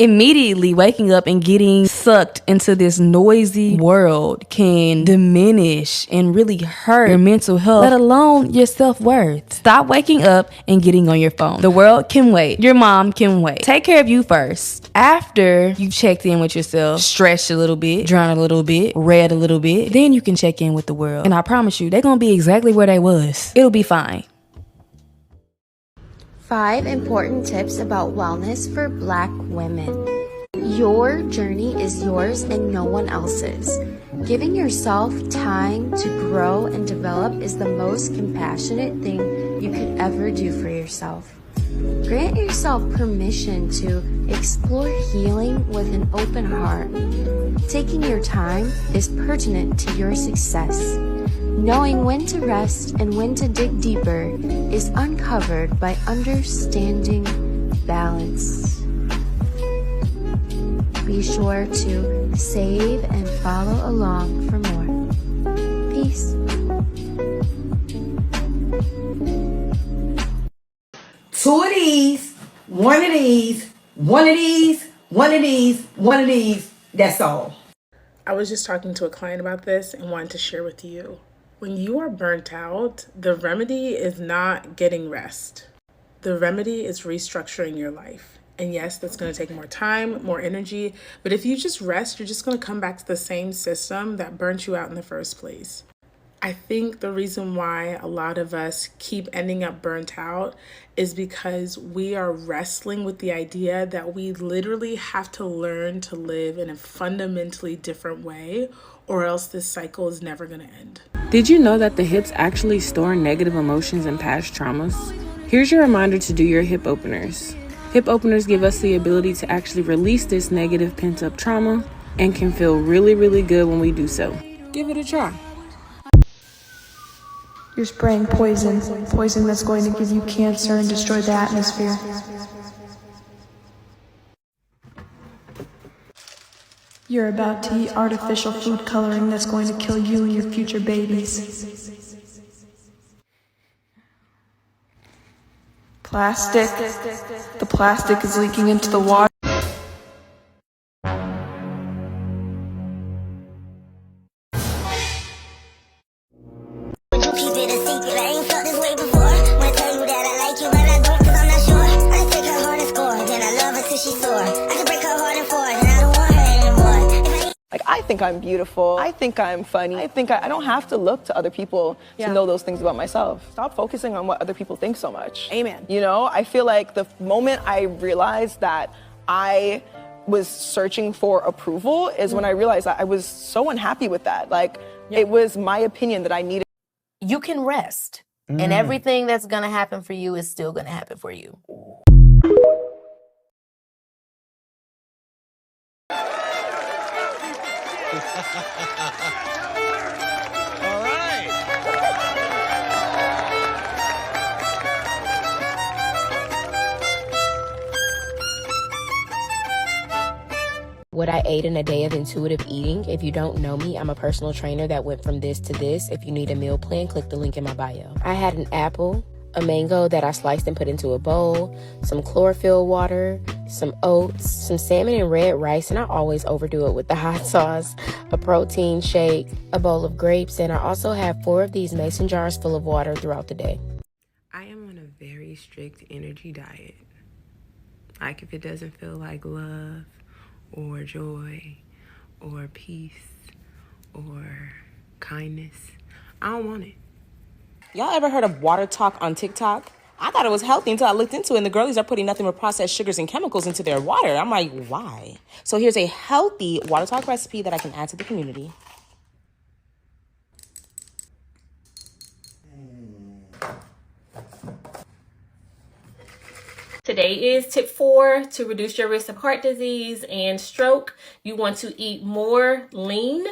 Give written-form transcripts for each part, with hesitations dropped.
Immediately waking up and getting sucked into this noisy world can diminish and really hurt your mental health, let alone your self-worth. Stop waking up and getting on your phone. The world can wait. Your mom can wait. Take care of you first. After you've checked in with yourself, stretched a little bit, drawn a little bit, read a little bit, then you can check in with the world. And I promise you, they're gonna be exactly where they was. It'll be fine. 5 important tips about wellness for Black women. Your journey is yours and no one else's. Giving yourself time to grow and develop is the most compassionate thing you could ever do for yourself. Grant yourself permission to explore healing with an open heart. Taking your time is pertinent to your success. Knowing when to rest and when to dig deeper is uncovered by understanding balance. Be sure to save and follow along for more. Peace. Two of these, one of these, one of these, one of these, one of these. That's all. I was just talking to a client about this and wanted to share with you. When you are burnt out, the remedy is not getting rest. The remedy is restructuring your life. And yes, that's going to take more time, more energy. But if you just rest, you're just going to come back to the same system that burnt you out in the first place. I think the reason why a lot of us keep ending up burnt out is because we are wrestling with the idea that we literally have to learn to live in a fundamentally different way, or else this cycle is never going to end. Did you know that the hips actually store negative emotions and past traumas? Here's your reminder to do your hip openers. Hip openers give us the ability to actually release this negative pent-up trauma and can feel really, really good when we do so. Give it a try. You're spraying poison that's going to give you cancer and destroy the atmosphere. You're about to eat artificial food coloring that's going to kill you and your future babies. Plastic. The plastic is leaking into the water. I think I'm beautiful. I think I'm funny. I think I don't have to look to other people to know those things about myself. Stop focusing on what other people think so much. Amen. You know, I feel like the moment I realized that I was searching for approval is when I realized that I was so unhappy with that. Like, it was my opinion that I needed. You can rest, and everything that's going to happen for you is still going to happen for you. All right. What I ate in a day of intuitive eating. If you don't know me, I'm a personal trainer that went from this to this. If you need a meal plan, click the link in my bio. I had an apple, a mango that I sliced and put into a bowl, some chlorophyll water, some oats, some salmon and red rice, and I always overdo it with the hot sauce, a protein shake, a bowl of grapes, and I also have 4 of these mason jars full of water throughout the day. I am on a very strict energy diet. Like, if it doesn't feel like love or joy or peace or kindness, I don't want it. Y'all ever heard of water talk on TikTok? I thought it was healthy until I looked into it, and the girlies are putting nothing but processed sugars and chemicals into their water. I'm like, why? So here's a healthy water talk recipe that I can add to the community. Today is tip 4 to reduce your risk of heart disease and stroke. You want to eat more lean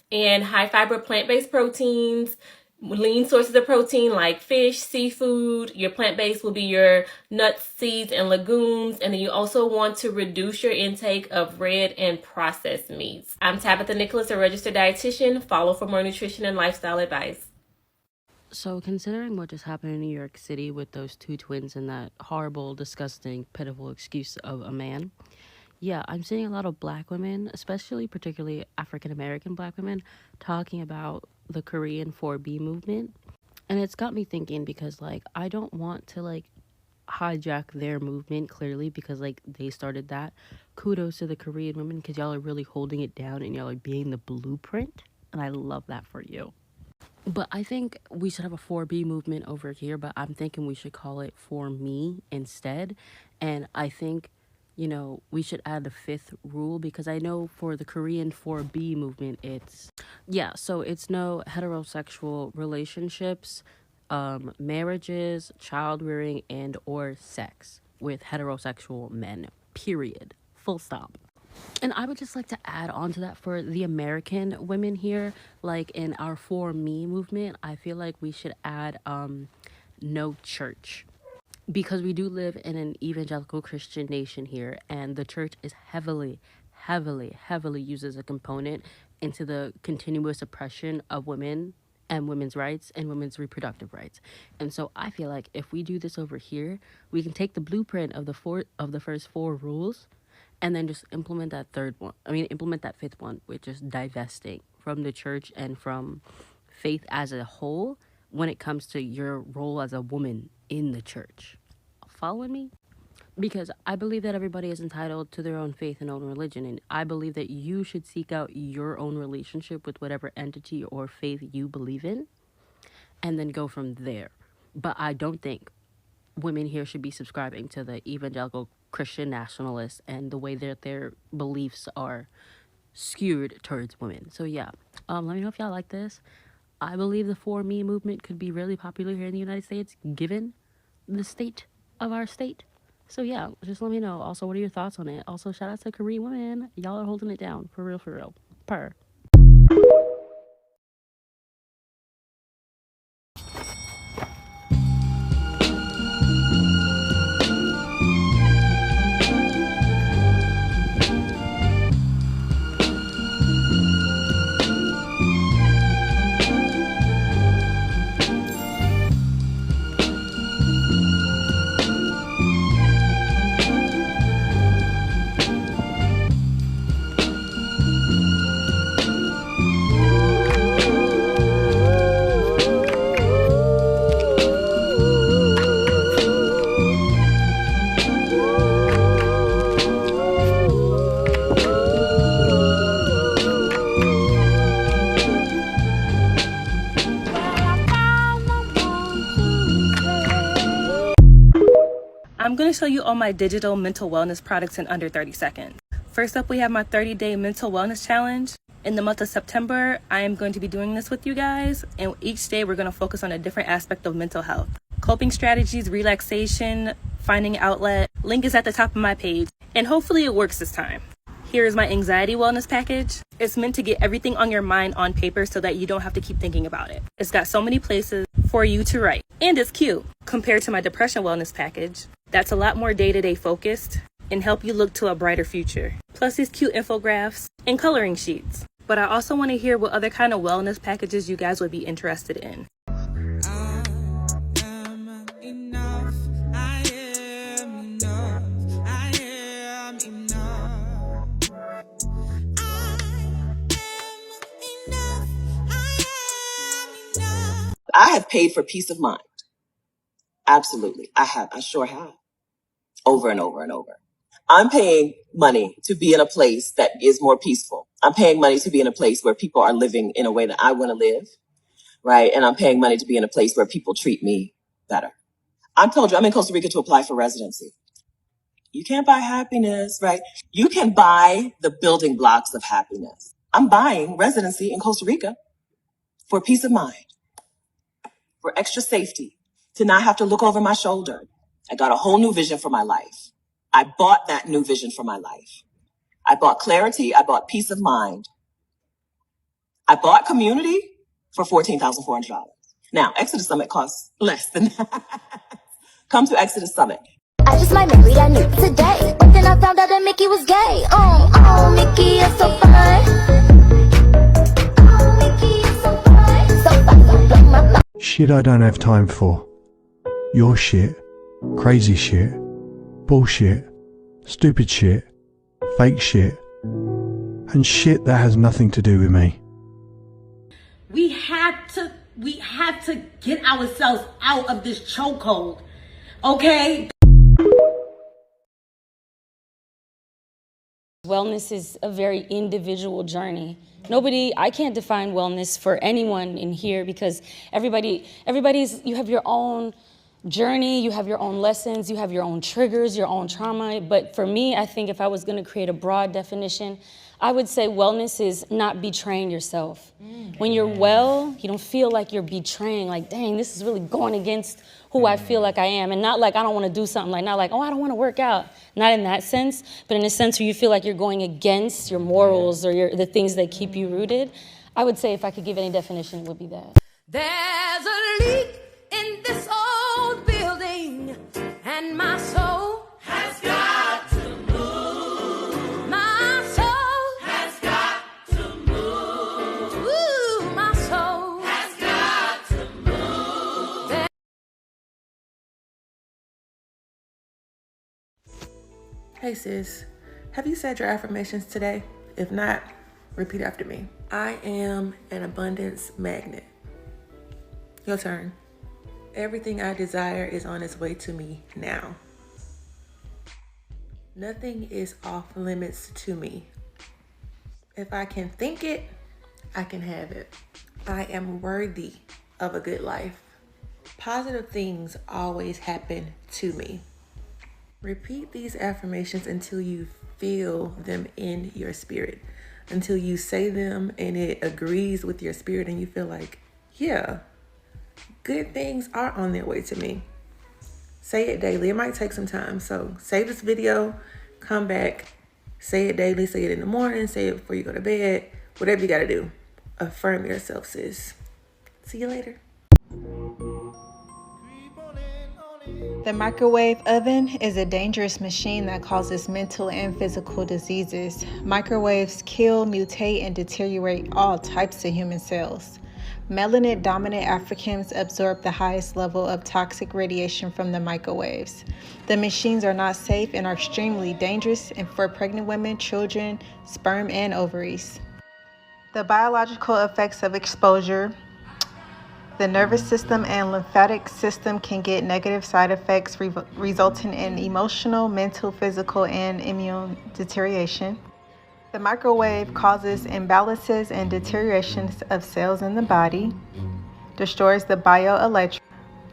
and high fiber plant-based proteins. Lean sources of protein like fish, seafood. Your plant-based will be your nuts, seeds, and legumes. And then you also want to reduce your intake of red and processed meats. I'm Tabitha Nicholas, a registered dietitian. Follow for more nutrition and lifestyle advice. So considering what just happened in New York City with those 2 twins and that horrible, disgusting, pitiful excuse of a man, yeah, I'm seeing a lot of black women, especially particularly African American black women, talking about the Korean 4B movement. And it's got me thinking because, like, I don't want to, like, hijack their movement clearly because, like, they started that. Kudos to the Korean women because y'all are really holding it down and y'all are being the blueprint. And I love that for you. But I think we should have a 4B movement over here, but I'm thinking we should call it for me instead. And I think, you know, we should add a fifth rule because I know for the Korean 4B movement, so it's no heterosexual relationships, marriages, child rearing, and or sex with heterosexual men, period. Full stop. And I would just like to add on to that for the American women here, like in our For Me movement, I feel like we should add no church. Because we do live in an evangelical Christian nation here, and the church is heavily used as a component into the continuous oppression of women and women's rights and women's reproductive rights. And so I feel like if we do this over here, we can take the blueprint of the first four rules and then just implement that fifth one, which is divesting from the church and from faith as a whole when it comes to your role as a woman in the church. Following me? Because I believe that everybody is entitled to their own faith and own religion, and I believe that you should seek out your own relationship with whatever entity or faith you believe in and then go from there. But I don't think women here should be subscribing to the evangelical Christian nationalists and the way that their beliefs are skewed towards women. So yeah, let me know if y'all like this. I believe the For Me movement could be really popular here in the United States, given the state of our state. So yeah, just let me know. Also, what are your thoughts on it? Also, shout out to Korean women. Y'all are holding it down. For real. Purr. I'm going to show you all my digital mental wellness products in under 30 seconds. First up, we have my 30-day mental wellness challenge. In the month of September, I am going to be doing this with you guys, and each day we're going to focus on a different aspect of mental health. Coping strategies, relaxation, finding outlet. Link is at the top of my page, and hopefully it works this time. Here is my anxiety wellness package. It's meant to get everything on your mind on paper so that you don't have to keep thinking about it. It's got so many places for you to write, and it's cute compared to my depression wellness package. That's a lot more day-to-day focused and help you look to a brighter future. Plus these cute infographics and coloring sheets. But I also want to hear what other kind of wellness packages you guys would be interested in. I have paid for peace of mind. Absolutely. I have. I sure have. Over and over and over. I'm paying money to be in a place that is more peaceful. I'm paying money to be in a place where people are living in a way that I want to live, right? And I'm paying money to be in a place where people treat me better. I told you, I'm in Costa Rica to apply for residency. You can't buy happiness, right? You can buy the building blocks of happiness. I'm buying residency in Costa Rica for peace of mind, for extra safety, to not have to look over my shoulder. I got a whole new vision for my life. I bought that new vision for my life. I bought clarity. I bought peace of mind. I bought community for $14,400. Now, Exodus Summit costs less than that. Come to Exodus Summit. I just might marry that nigga today. But then I found out that Mickey was gay. Mickey is so fine. Mickey is so fine. So fine, so blow my mind. Shit I don't have time for. Your shit. Crazy shit. Bullshit. Stupid shit. fake shit, and shit that has nothing to do with me. We have to get ourselves out of this chokehold, okay? Wellness is a very individual journey. I can't define wellness for anyone in here because you have your own journey, you have your own lessons, you have your own triggers, your own trauma. But for me, I think if I was gonna create a broad definition, I would say wellness is not betraying yourself. When you're well, you don't feel like you're betraying, like, dang, this is really going against who I feel like I am. And not like I don't want to do something, like not like, oh, I don't want to work out. Not in that sense, but in a sense where you feel like you're going against your morals or the things that keep you rooted. I would say if I could give any definition, it would be that. There's a leak in this old building, and my soul has got to move. My soul has got to move. Ooh, my soul has got to move. Hey sis, have you said your affirmations today? If not, repeat after me. I am an abundance magnet. Your turn. Everything I desire is on its way to me now. Nothing is off limits to me. If I can think it, I can have it. I am worthy of a good life. Positive things always happen to me. Repeat these affirmations until you feel them in your spirit, until you say them and it agrees with your spirit and you feel like, yeah, good things are on their way to me. Say it daily. It might take some time. So save this video, come back, say it daily, say it in the morning, say it before you go to bed, whatever you got to do. Affirm yourself, sis. See you later. The microwave oven is a dangerous machine that causes mental and physical diseases. Microwaves kill, mutate, and deteriorate all types of human cells. Melanin-dominant Africans absorb the highest level of toxic radiation from the microwaves. The machines are not safe and are extremely dangerous for pregnant women, children, sperm, and ovaries. The biological effects of exposure. The nervous system and lymphatic system can get negative side effects resulting in emotional, mental, physical, and immune deterioration. The microwave causes imbalances and deteriorations of cells in the body, destroys the bioelectric,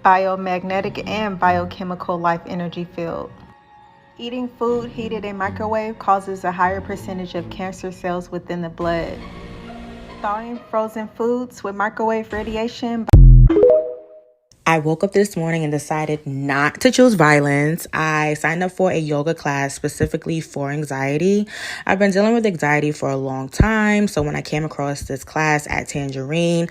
biomagnetic, and biochemical life energy field. Eating food heated in microwave causes a higher percentage of cancer cells within the blood. Thawing frozen foods with microwave radiation. I woke up this morning and decided not to choose violence. I signed up for a yoga class specifically for anxiety. I've been dealing with anxiety for a long time. So when I came across this class at Tangerine,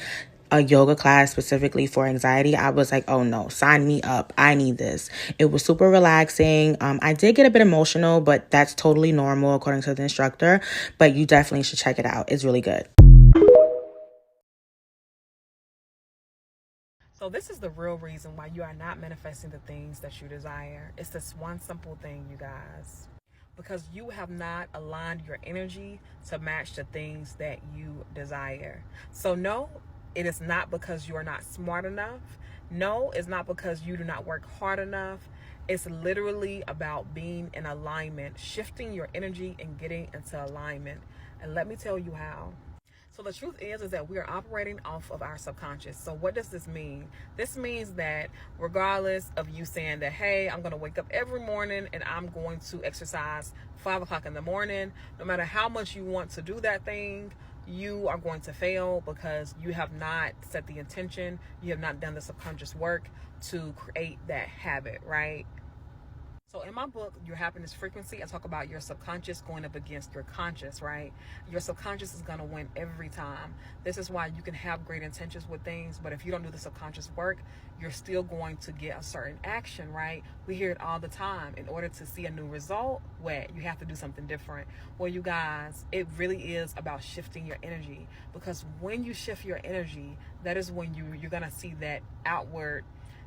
a yoga class specifically for anxiety, I was like, oh no, sign me up. I need this. It was super relaxing. I did get a bit emotional, but that's totally normal according to the instructor. But you definitely should check it out. It's really good. So this is the real reason why you are not manifesting the things that you desire. It's this one simple thing, you guys. Because you have not aligned your energy to match the things that you desire. So no, it is not because you are not smart enough. No, it's not because you do not work hard enough. It's literally about being in alignment, shifting your energy and getting into alignment. And let me tell you how. So the truth is that we are operating off of our subconscious. So what does this mean? This means that regardless of you saying that, hey, I'm going to wake up every morning and I'm going to exercise 5 o'clock in the morning, no matter how much you want to do that thing, you are going to fail because you have not set the intention. You have not done the subconscious work to create that habit, right? So in my book, Your Happiness Frequency, I talk about your subconscious going up against your conscious, right? Your subconscious is going to win every time. This is why you can have great intentions with things, but if you don't do the subconscious work, you're still going to get a certain action, right? We hear it all the time. In order to see a new result, you have to do something different. Well, you guys, it really is about shifting your energy, because when you shift your energy, that is when you're going to see that outward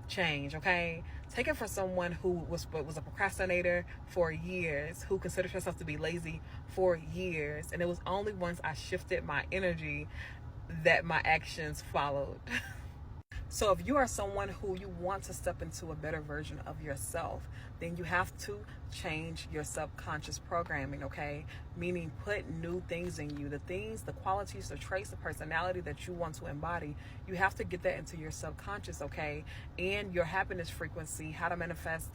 change, okay? Take it from someone who was a procrastinator for years, who considered herself to be lazy for years. And it was only once I shifted my energy that my actions followed. So if you are someone who you want to step into a better version of yourself, then you have to change your subconscious programming, okay? Meaning put new things in you, the things, the qualities, the traits, the personality that you want to embody. You have to get that into your subconscious, okay? And your happiness frequency, how to manifest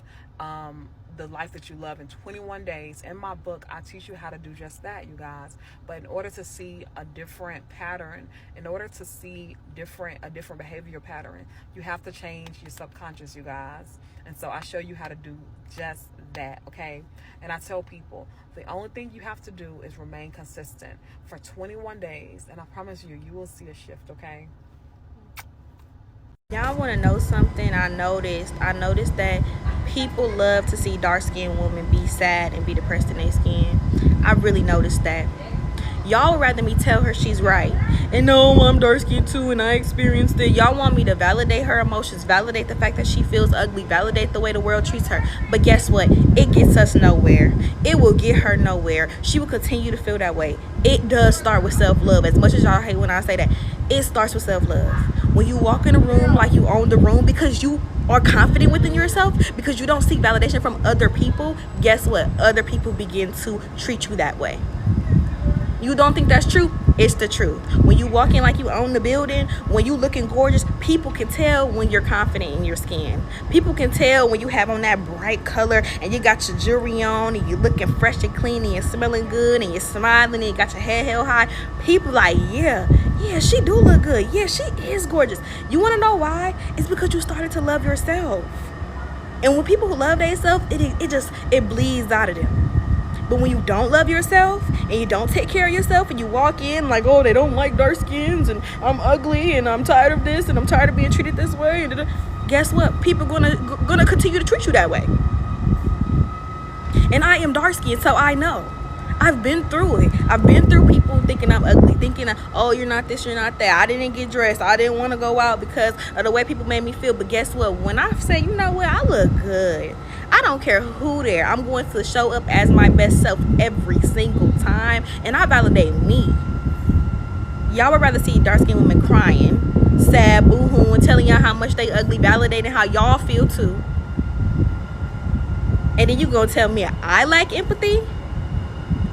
the life that you love in 21 days. In my book, I teach you how to do just that, you guys. But in order to see a different pattern, in order to see a different behavior pattern, you have to change your subconscious, you guys. And so I show you how to do just that, okay? And I tell people, the only thing you have to do is remain consistent for 21 days. And I promise you, you will see a shift, okay? Y'all want to know something? I noticed that people love to see dark-skinned women be sad and be depressed in their skin. I really noticed that. Y'all would rather me tell her she's right. And no, I'm dark-skinned too and I experienced it. Y'all want me to validate her emotions, validate the fact that she feels ugly, validate the way the world treats her. But guess what? It gets us nowhere. It will get her nowhere. She will continue to feel that way. It does start with self-love. As much as y'all hate when I say that, it starts with self-love. When you walk in a room like you own the room because you are confident within yourself, because you don't seek validation from other people, guess what? Other people begin to treat you that way. You don't think that's true? It's the truth. When you walk in like you own the building, when you looking gorgeous, people can tell when you're confident in your skin. People can tell when you have on that bright color and you got your jewelry on and you're looking fresh and clean and you're smelling good and you're smiling and you got your head held high. People like, yeah, she do look good. Yeah, she is gorgeous. You want to know why? It's because you started to love yourself. And when people who love themselves, it bleeds out of them. But when you don't love yourself and you don't take care of yourself and you walk in like, oh, they don't like dark skins and I'm ugly and I'm tired of this and I'm tired of being treated this way, and guess what? People gonna continue to treat you that way. And I am dark skinned, so I know. I've been through it. I've been through people thinking I'm ugly, thinking, oh, you're not this, you're not that. I didn't get dressed. I didn't want to go out because of the way people made me feel. But guess what? When I say, you know what, I look good. I don't care who there. I'm going to show up as my best self every single time. And I validate me. Y'all would rather see dark-skinned women crying, sad, boo-hooing, telling y'all how much they ugly, validating how y'all feel too. And then you gonna tell me I lack empathy?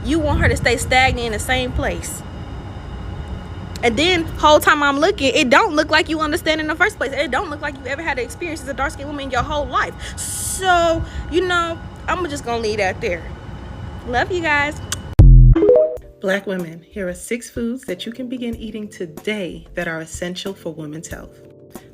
You want her to stay stagnant in the same place. And then whole time I'm looking, it don't look like you understand in the first place. It don't look like you ever had the experience as a dark-skinned woman in your whole life. So, I'm just gonna leave that there. Love you guys. Black women, here are 6 foods that you can begin eating today that are essential for women's health.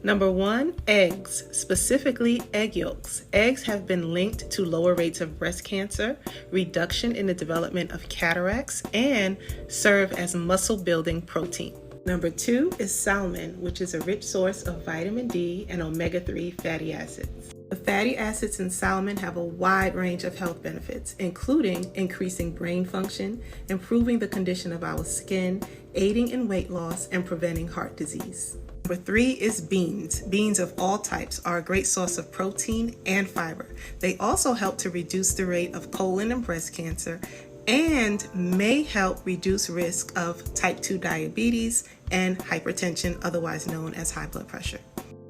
Number 1, eggs, specifically egg yolks. Eggs have been linked to lower rates of breast cancer, reduction in the development of cataracts, and serve as muscle-building protein. Number 2 is salmon, which is a rich source of vitamin D and omega-3 fatty acids. The fatty acids in salmon have a wide range of health benefits, including increasing brain function, improving the condition of our skin, aiding in weight loss, and preventing heart disease. Number 3 is beans. Beans of all types are a great source of protein and fiber. They also help to reduce the rate of colon and breast cancer and may help reduce risk of type 2 diabetes and hypertension, otherwise known as high blood pressure.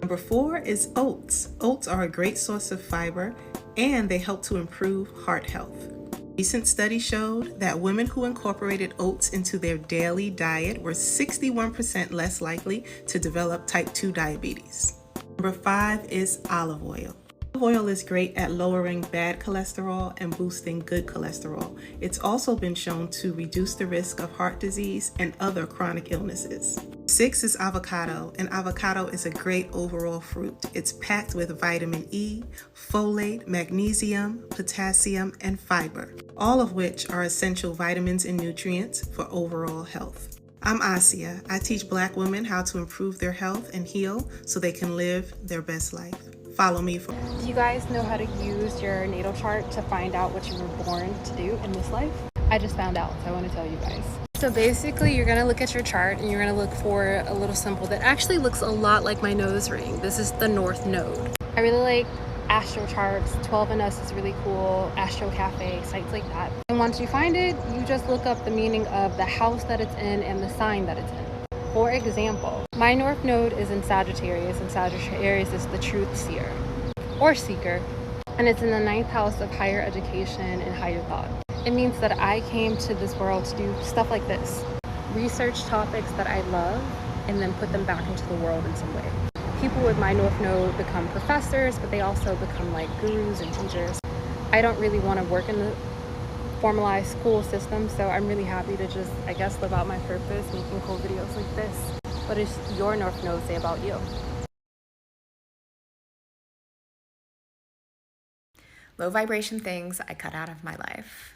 Number 4 is oats. Oats are a great source of fiber and they help to improve heart health. Recent studies showed that women who incorporated oats into their daily diet were 61% less likely to develop type 2 diabetes. Number 5 is olive oil. Olive oil is great at lowering bad cholesterol and boosting good cholesterol. It's also been shown to reduce the risk of heart disease and other chronic illnesses. 6 is avocado, and avocado is a great overall fruit. It's packed with vitamin E, folate, magnesium, potassium, and fiber, all of which are essential vitamins and nutrients for overall health. I'm Asia. I teach Black women how to improve their health and heal so they can live their best life. Follow me for. Do you guys know how to use your natal chart to find out what you were born to do in this life? I just found out, so I want to tell you guys. So basically, you're going to look at your chart and you're going to look for a little symbol that actually looks a lot like my nose ring. This is the North Node. I really like astro charts. 12 and Us is really cool. Astro Cafe, sites like that. And once you find it, you just look up the meaning of the house that it's in and the sign that it's in. For example, my North Node is in Sagittarius, and Sagittarius is the truth seer or seeker, and it's in the 9th house of higher education and higher thought. It means that I came to this world to do stuff like this: research topics that I love and then put them back into the world in some way. People with my North Node become professors, but they also become like gurus and teachers. I don't really want to work in the formalized school system, so I'm really happy to just, I guess, live out my purpose, making cool videos like this. What does your North Node say about you? Low vibration things I cut out of my life.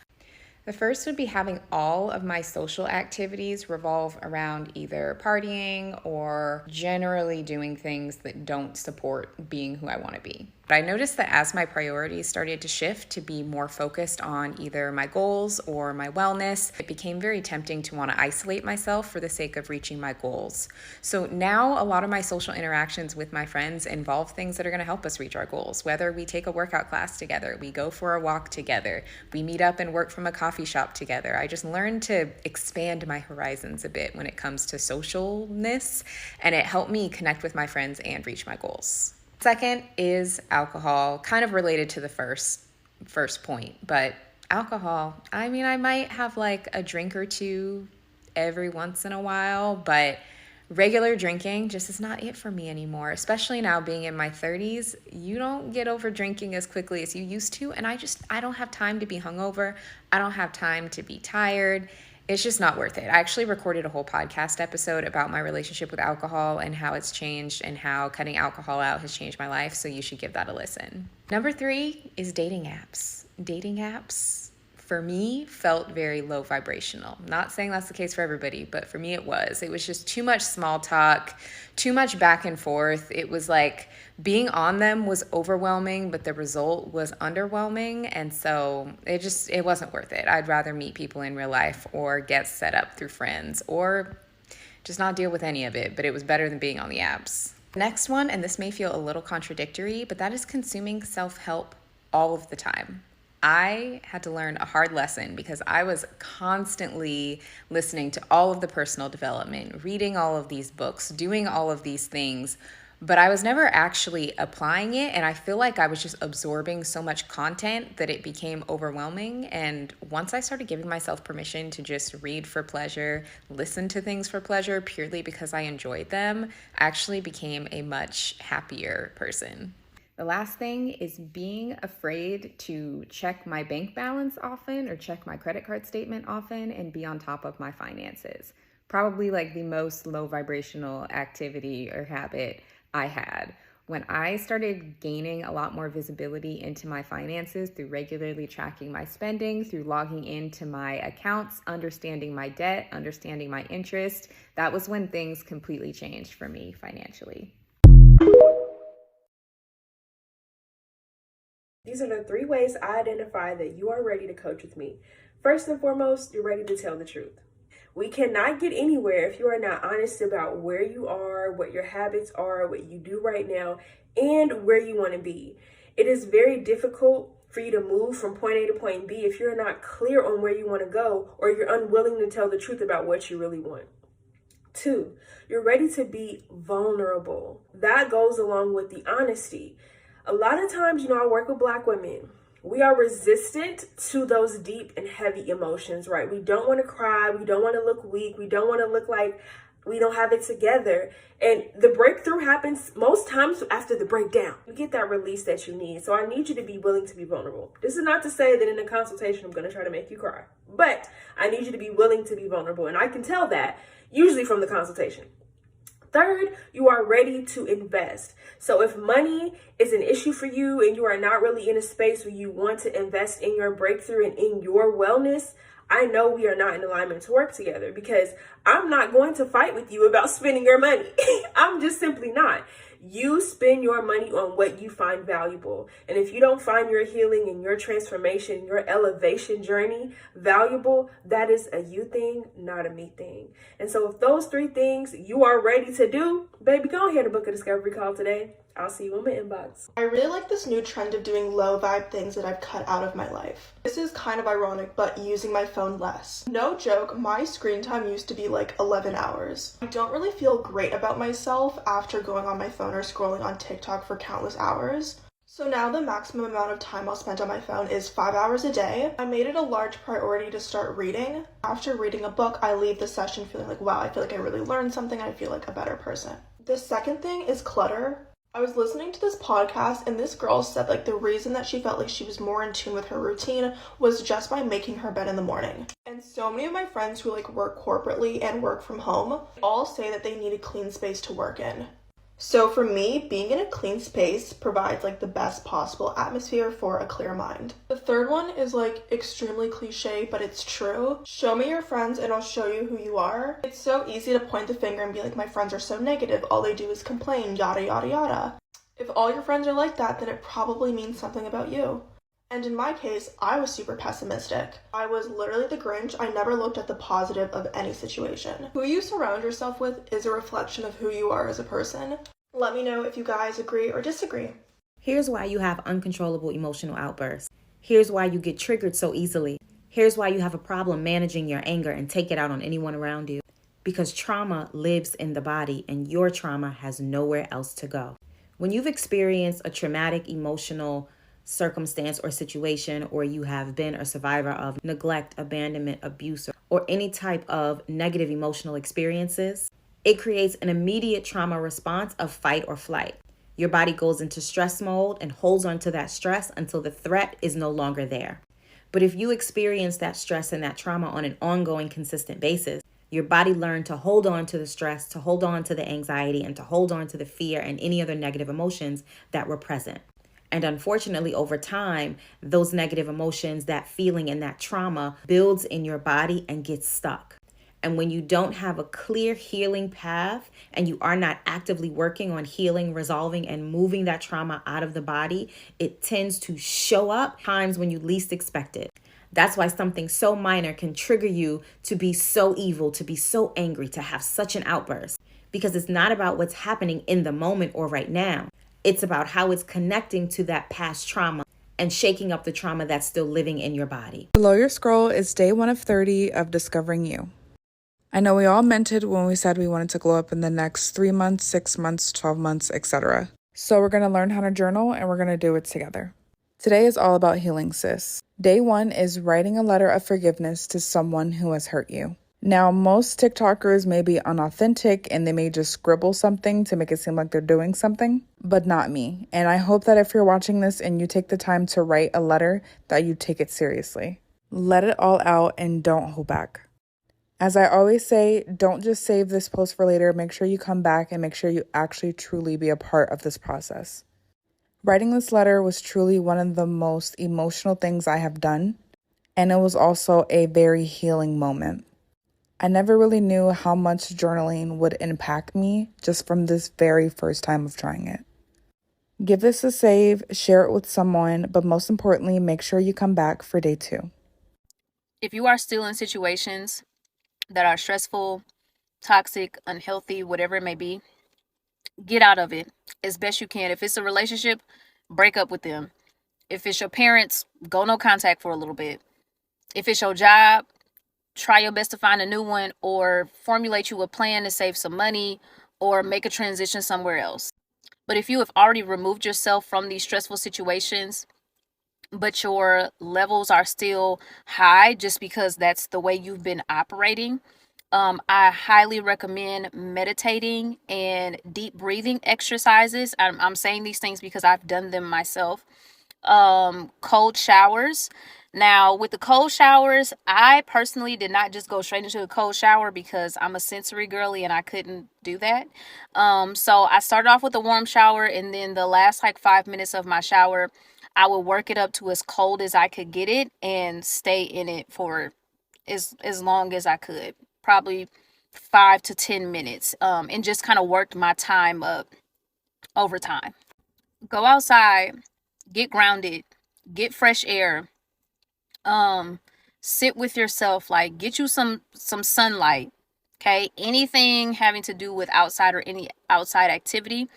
The first would be having all of my social activities revolve around either partying or generally doing things that don't support being who I want to be. But I noticed that as my priorities started to shift to be more focused on either my goals or my wellness, it became very tempting to want to isolate myself for the sake of reaching my goals. So now a lot of my social interactions with my friends involve things that are going to help us reach our goals. Whether we take a workout class together, we go for a walk together, we meet up and work from a coffee shop together. I just learned to expand my horizons a bit when it comes to socialness, and it helped me connect with my friends and reach my goals. Second is alcohol, kind of related to the first point, but alcohol, I mean, I might have like a drink or two every once in a while, but regular drinking just is not it for me anymore, especially now being in my 30s. You don't get over drinking as quickly as you used to, and I don't have time to be hungover. I don't have time to be tired. It's just not worth it. I actually recorded a whole podcast episode about my relationship with alcohol and how it's changed and how cutting alcohol out has changed my life, so you should give that a listen. Number 3 is dating apps. Dating apps, for me, felt very low vibrational. Not saying that's the case for everybody, but for me it was. It was just too much small talk, too much back and forth. It was like being on them was overwhelming, but the result was underwhelming. And so it wasn't worth it. I'd rather meet people in real life or get set up through friends or just not deal with any of it. But it was better than being on the apps. Next one, and this may feel a little contradictory, but that is consuming self-help all of the time. I had to learn a hard lesson because I was constantly listening to all of the personal development, reading all of these books, doing all of these things, but I was never actually applying it. And I feel like I was just absorbing so much content that it became overwhelming. And once I started giving myself permission to just read for pleasure, listen to things for pleasure purely because I enjoyed them, I actually became a much happier person. The last thing is being afraid to check my bank balance often or check my credit card statement often and be on top of my finances. Probably like the most low vibrational activity or habit I had. When I started gaining a lot more visibility into my finances through regularly tracking my spending, through logging into my accounts, understanding my debt, understanding my interest, that was when things completely changed for me financially. These are the 3 ways I identify that you are ready to coach with me. First and foremost, you're ready to tell the truth. We cannot get anywhere if you are not honest about where you are, what your habits are, what you do right now, and where you want to be. It is very difficult for you to move from point A to point B if you're not clear on where you want to go or you're unwilling to tell the truth about what you really want. 2, you're ready to be vulnerable. That goes along with the honesty. A lot of times, I work with Black women. We are resistant to those deep and heavy emotions, right? We don't want to cry. We don't want to look weak. We don't want to look like we don't have it together. And the breakthrough happens most times after the breakdown. You get that release that you need. So I need you to be willing to be vulnerable. This is not to say that in a consultation, I'm going to try to make you cry, but I need you to be willing to be vulnerable. And I can tell that usually from the consultation. 3rd, you are ready to invest. So if money is an issue for you and you are not really in a space where you want to invest in your breakthrough and in your wellness, I know we are not in alignment to work together because I'm not going to fight with you about spending your money. I'm just simply not. You spend your money on what you find valuable. And if you don't find your healing and your transformation, your elevation journey valuable, that is a you thing, not a me thing. And so if those 3 things you are ready to do, baby, go ahead and book a discovery call today. I'll see you in my inbox. I really like this new trend of doing low vibe things that I've cut out of my life. This is kind of ironic, but using my phone less. No joke, my screen time used to be like 11 hours. I don't really feel great about myself after going on my phone or scrolling on TikTok for countless hours. So now the maximum amount of time I'll spend on my phone is 5 hours a day. I made it a large priority to start reading. After reading a book, I leave the session feeling like, wow, I feel like I really learned something. I feel like a better person. The second thing is clutter. I was listening to this podcast and this girl said like the reason that she felt like she was more in tune with her routine was just by making her bed in the morning. And so many of my friends who like work corporately and work from home all say that they need a clean space to work in. So for me, being in a clean space provides like the best possible atmosphere for a clear mind. The third one is like extremely cliche, but it's true. Show me your friends and I'll show you who you are. It's so easy to point the finger and be like, my friends are so negative. All they do is complain, yada, yada, yada. If all your friends are like that, then it probably means something about you. And in my case, I was super pessimistic. I was literally the Grinch. I never looked at the positive of any situation. Who you surround yourself with is a reflection of who you are as a person. Let me know if you guys agree or disagree. Here's why you have uncontrollable emotional outbursts. Here's why you get triggered so easily. Here's why you have a problem managing your anger and take it out on anyone around you. Because trauma lives in the body and your trauma has nowhere else to go. When you've experienced a traumatic emotional circumstance or situation, or you have been a survivor of neglect, abandonment, abuse, or any type of negative emotional experiences, it creates an immediate trauma response of fight or flight. Your body goes into stress mode and holds on to that stress until the threat is no longer there. But if you experience that stress and that trauma on an ongoing, consistent basis, your body learned to hold on to the stress, to hold on to the anxiety, and to hold on to the fear and any other negative emotions that were present. And unfortunately, over time, those negative emotions, that feeling and that trauma builds in your body and gets stuck. And when you don't have a clear healing path and you are not actively working on healing, resolving, and moving that trauma out of the body, it tends to show up times when you least expect it. That's why something so minor can trigger you to be so evil, to be so angry, to have such an outburst. Because it's not about what's happening in the moment or right now. It's about how it's connecting to that past trauma and shaking up the trauma that's still living in your body. Below your scroll is day 1 of 30 of discovering you. I know we all meant it when we said we wanted to glow up in the next 3 months, 6 months, 12 months, etc. So we're going to learn how to journal and we're going to do it together. Today is all about healing, sis. Day 1 is writing a letter of forgiveness to someone who has hurt you. Now, most TikTokers may be unauthentic and they may just scribble something to make it seem like they're doing something, but not me. And I hope that if you're watching this and you take the time to write a letter, that you take it seriously. Let it all out and don't hold back. As I always say, don't just save this post for later. Make sure you come back and make sure you actually truly be a part of this process. Writing this letter was truly one of the most emotional things I have done, and it was also a very healing moment. I never really knew how much journaling would impact me just from this very first time of trying it. Give this a save, share it with someone, but most importantly, make sure you come back for day 2. If you are still in situations that are stressful, toxic, unhealthy, whatever it may be, get out of it as best you can. If it's a relationship, break up with them. If it's your parents, go no contact for a little bit. If it's your job, try your best to find a new one or formulate you a plan to save some money or make a transition somewhere else. But if you have already removed yourself from these stressful situations, but your levels are still high just because that's the way you've been operating, I highly recommend meditating and deep breathing exercises. I'm saying these things because I've done them myself. Cold showers. Now, with the cold showers, I personally did not just go straight into a cold shower because I'm a sensory girly and I couldn't do that. So I started off with a warm shower, and then the last 5 minutes of my shower, I would work it up to as cold as I could get it and stay in it for as long as I could, probably 5 to 10 minutes, and just kind of worked my time up over time. Go outside, get grounded, get fresh air. Sit with yourself, get you some sunlight. Okay, anything having to do with outside or any outside activity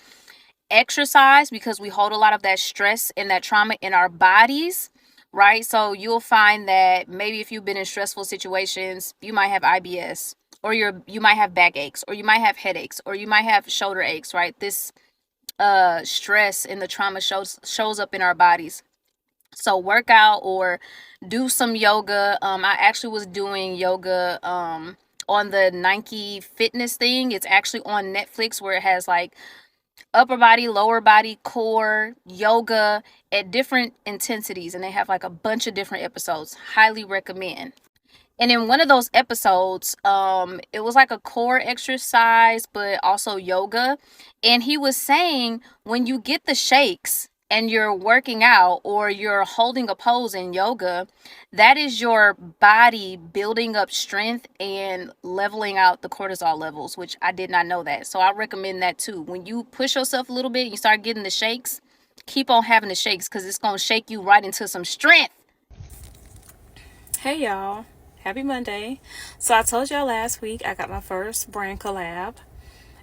exercise, because we hold a lot of that stress and that trauma in our bodies, right? So you'll find that maybe if you've been in stressful situations, you might have IBS, or you might have backaches, or you might have headaches, or you might have shoulder aches, right? This stress and the trauma shows up in our bodies. So work out or do some yoga. I actually was doing yoga on the Nike fitness thing. It's actually on Netflix, where it has like upper body, lower body, core, yoga at different intensities, and they have like a bunch of different episodes. Highly recommend. And in one of those episodes, it was like a core exercise, but also yoga. And he was saying when you get the shakes and you're working out or you're holding a pose in yoga, that is your body building up strength and leveling out the cortisol levels, which I did not know that. So I recommend that too. When you push yourself a little bit, you start getting the shakes, keep on having the shakes, because it's going to shake you right into some strength. Hey y'all, happy Monday. So I told y'all last week I got my first brand collab,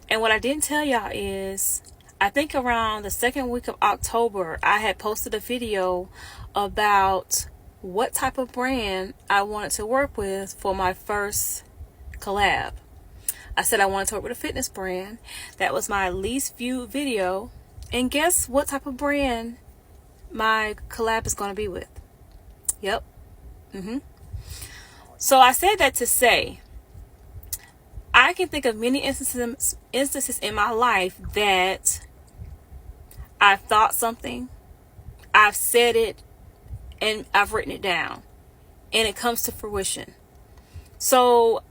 and what I didn't tell y'all is I think around the second week of October I had posted a video about what type of brand I wanted to work with for my first collab. I said I wanted to work with a fitness brand. That was my least viewed video, and guess what type of brand my collab is going to be with? Yep. So I said that to say, I can think of many instances in my life that I've thought something, I've said it, and I've written it down, and it comes to fruition. So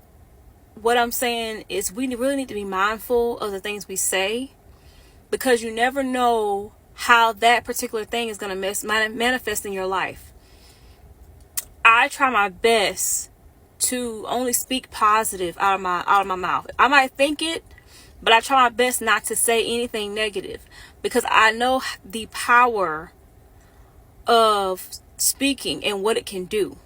what I'm saying is we really need to be mindful of the things we say, because you never know how that particular thing is going to manifest in your life. I try my best to only speak positive out of my mouth. I might think it, but I try my best not to say anything negative, because I know the power of speaking and what it can do.